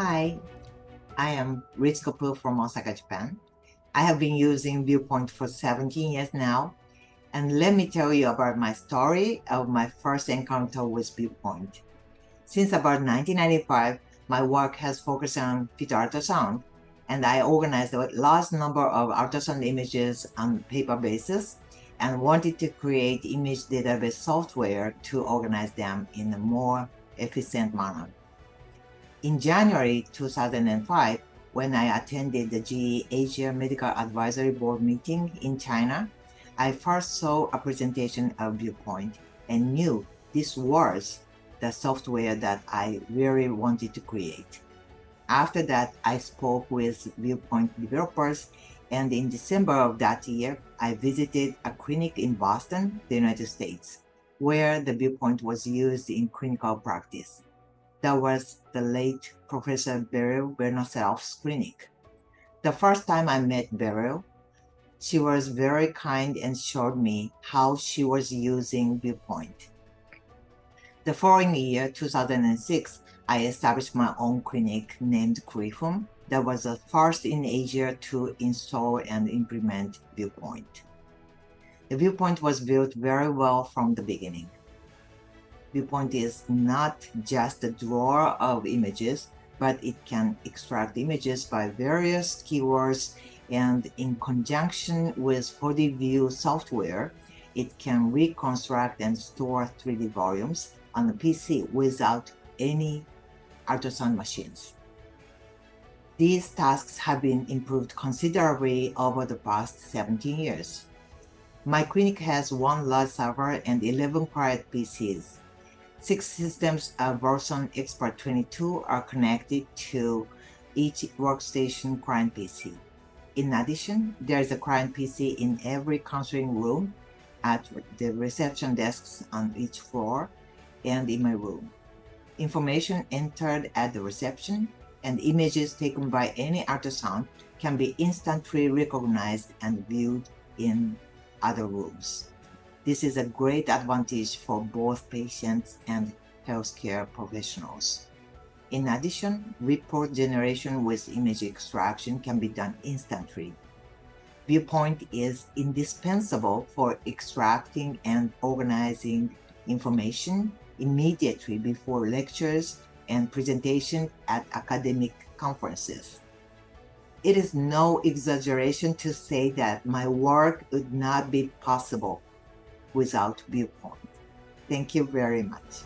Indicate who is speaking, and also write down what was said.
Speaker 1: Hi, I am Ritsuko from Osaka, Japan. I have been using ViewPoint for 17 years now, and let me tell you about my story of my first encounter with ViewPoint. Since about 1995, my work has focused on fetal ultrasound, and I organized a large number of ultrasound images on paper basis and wanted to create image database software to organize them in a more efficient manner. In January 2005, when I attended the GE Asia Medical Advisory Board meeting in China, I first saw a presentation of ViewPoint and knew this was the software that I really wanted to create. After that, I spoke with ViewPoint developers, and in December of that year, I visited a clinic in Boston, the United States, where the ViewPoint was used in clinical practice. That was the late Professor Beryl Bernoself's clinic. The first time I met Beryl, she was very kind and showed me how she was using ViewPoint. The following year, 2006, I established my own clinic named Curriculum that was the first in Asia to install and implement ViewPoint. The ViewPoint was built very well from the beginning. ViewPoint is not just a drawer of images, but it can extract images by various keywords, and in conjunction with 4D View software, it can reconstruct and store 3D volumes on the PC without any ultrasound machines. These tasks have been improved considerably over the past 17 years. My clinic has one large server and 11 quiet PCs. 6 systems of version Expert 22 are connected to each workstation client PC. In addition, there is a client PC in every counseling room, at the reception desks on each floor, and in my room. Information entered at the reception and images taken by any ultrasound can be instantly recognized and viewed in other rooms. This is a great advantage for both patients and healthcare professionals. In addition, report generation with image extraction can be done instantly. ViewPoint is indispensable for extracting and organizing information immediately before lectures and presentation at academic conferences. It is no exaggeration to say that my work would not be possible without ViewPoint. Thank you very much.